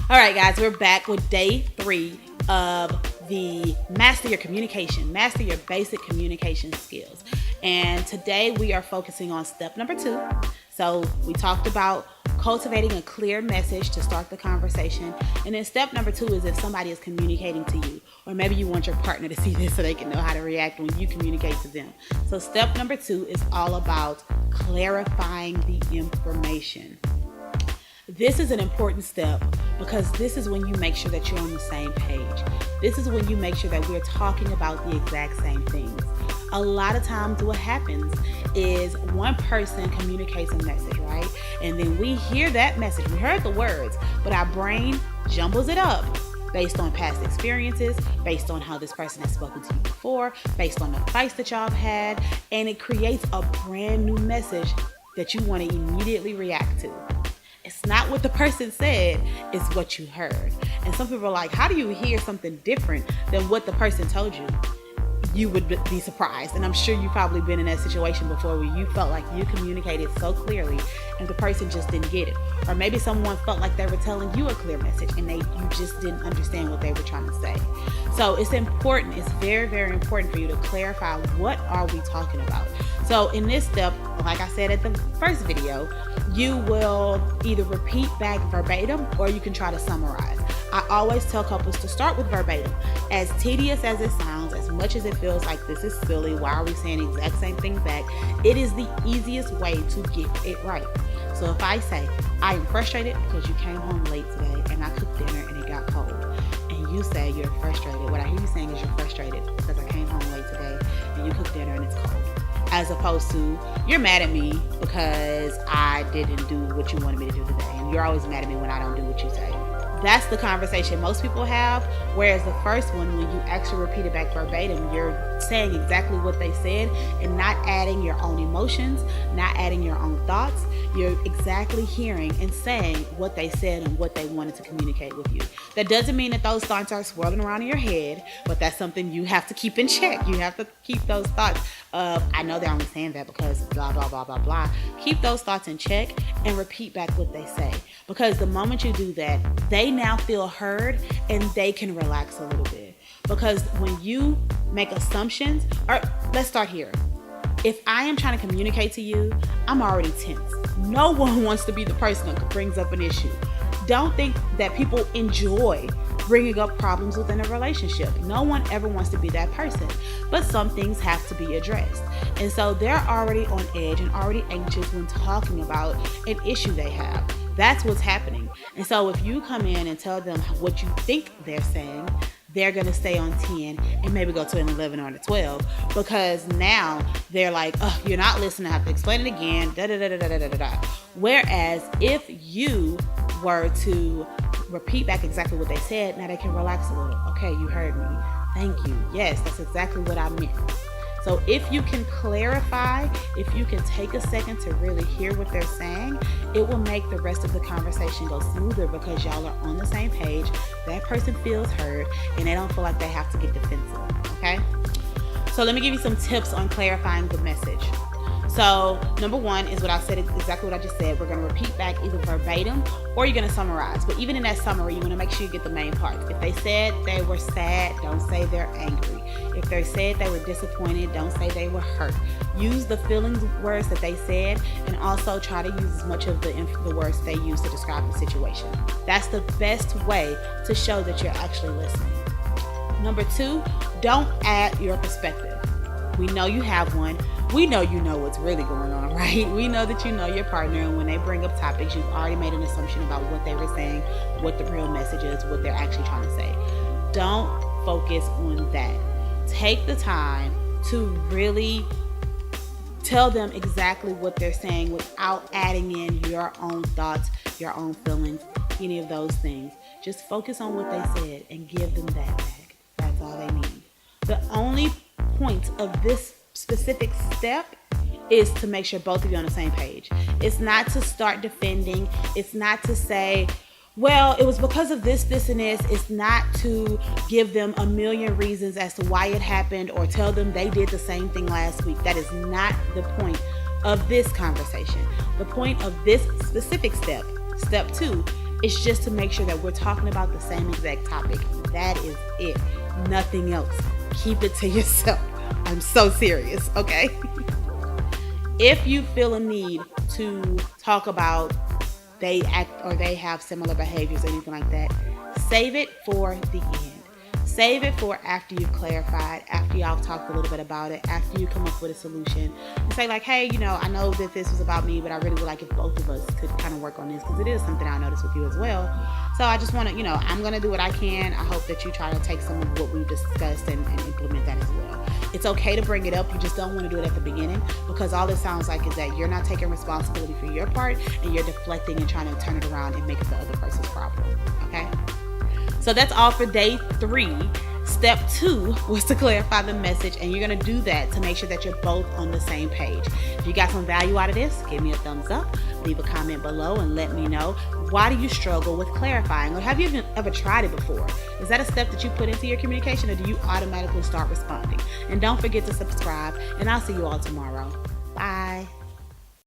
All right, guys, we're back with day 3 of the Master Your Communication, Master Your Basic Communication Skills. And today we are focusing on step number 2. So we talked about cultivating a clear message to start the conversation. And then step number 2 is if somebody is communicating to you, or maybe you want your partner to see this so they can know how to react when you communicate to them. So step number 2 is all about clarifying the information. This is an important step because this is when you make sure that you're on the same page. This is when you make sure that we're talking about the exact same things. A lot of times what happens is one person communicates a message, right? And then we hear that message. We heard the words, but our brain jumbles it up based on past experiences, based on how this person has spoken to you before, based on the fights that y'all have had, and it creates a brand new message that you want to immediately react to. It's not what the person said, it's what you heard. And some people are like, how do you hear something different than what the person told you? You would be surprised. And I'm sure you've probably been in that situation before where you felt like you communicated so clearly and the person just didn't get it. Or maybe someone felt like they were telling you a clear message and you just didn't understand what they were trying to say. So it's important, it's very, very important for you to clarify what are we talking about. So in this step, like I said at the first video, you will either repeat back verbatim or you can try to summarize. I always tell couples to start with verbatim. As tedious as it sounds, as much as it feels like this is silly, why are we saying the exact same thing back? It is the easiest way to get it right. So if I say, I am frustrated because you came home late today and I cooked dinner and it got cold. And you say you're frustrated. What I hear you saying is you're frustrated because I came home late today and you cooked dinner and it's cold. As opposed to, you're mad at me because I didn't do what you wanted me to do today. And you're always mad at me when I don't do what you say. That's the conversation most people have. Whereas the first one, when you actually repeat it back verbatim, you're saying exactly what they said and not adding your own emotions, not adding your own thoughts. You're exactly hearing and saying what they said and what they wanted to communicate with you. That doesn't mean that those thoughts are swirling around in your head, but that's something you have to keep in check. You have to keep those thoughts of, I know they're only saying that because blah, blah, blah, blah, blah. Keep those thoughts in check and repeat back what they say. Because the moment you do that, they now feel heard and they can relax a little bit. Because when you make assumptions, or let's start here. If I am trying to communicate to you, I'm already tense. No one wants to be the person that brings up an issue. Don't think that people enjoy bringing up problems within a relationship. No one ever wants to be that person, but some things have to be addressed. And so they're already on edge and already anxious when talking about an issue they have. That's what's happening. And so if you come in and tell them what you think they're saying, they're going to stay on 10 and maybe go to an 11 or a 12 because now they're like, oh, you're not listening. I have to explain it again. Da, da, da, da, da, da, da, da. Whereas if you were to repeat back exactly what they said, now they can relax a little. Okay, you heard me. Thank you. Yes, that's exactly what I meant. So if you can clarify, if you can take a second to really hear what they're saying, it will make the rest of the conversation go smoother because y'all are on the same page. That person feels heard and they don't feel like they have to get defensive, okay? So let me give you some tips on clarifying the message. So number 1 is what I said, exactly what I just said. We're going to repeat back either verbatim or you're going to summarize. But even in that summary, you want to make sure you get the main parts. If they said they were sad, don't say they're angry. If they said they were disappointed, don't say they were hurt. Use the feelings words that they said and also try to use as much of the words they use to describe the situation. That's the best way to show that you're actually listening. Number 2, don't add your perspective. We know you have one. We know you know what's really going on, right? We know that you know your partner, and when they bring up topics, you've already made an assumption about what they were saying, what the real message is, what they're actually trying to say. Don't focus on that. Take the time to really tell them exactly what they're saying without adding in your own thoughts, your own feelings, any of those things. Just focus on what they said and give them that back. That's all they need. The only point of this specific step is to make sure both of you are on the same page. It's not to start defending. It's not to say, well, it was because of this, this, and this. It's not to give them a million reasons as to why it happened or tell them they did the same thing last week. That is not the point of this conversation. The point of this specific step, step 2, It's just to make sure that we're talking about the same exact topic. That is it. Nothing else. Keep it to yourself. I'm so serious, okay? If you feel a need to talk about they act or they have similar behaviors or anything like that, save it for the end. Save it for after you've clarified, after y'all talked a little bit about it, after you come up with a solution. And say like, hey, I know that this was about me, but I really would like if both of us could kind of work on this, because it is something I noticed with you as well. So I just want to, I'm going to do what I can. I hope that you try to take some of what we've discussed and implement that as well. It's okay to bring it up. You just don't want to do it at the beginning, because all it sounds like is that you're not taking responsibility for your part and you're deflecting and trying to turn it around and make it the other person's problem. Okay? So that's all for day 3. Step 2 was to clarify the message, and you're going to do that to make sure that you're both on the same page. If you got some value out of this, give me a thumbs up, leave a comment below, and let me know, why do you struggle with clarifying, or have you ever tried it before? Is that a step that you put into your communication, or do you automatically start responding? And don't forget to subscribe, and I'll see you all tomorrow. Bye.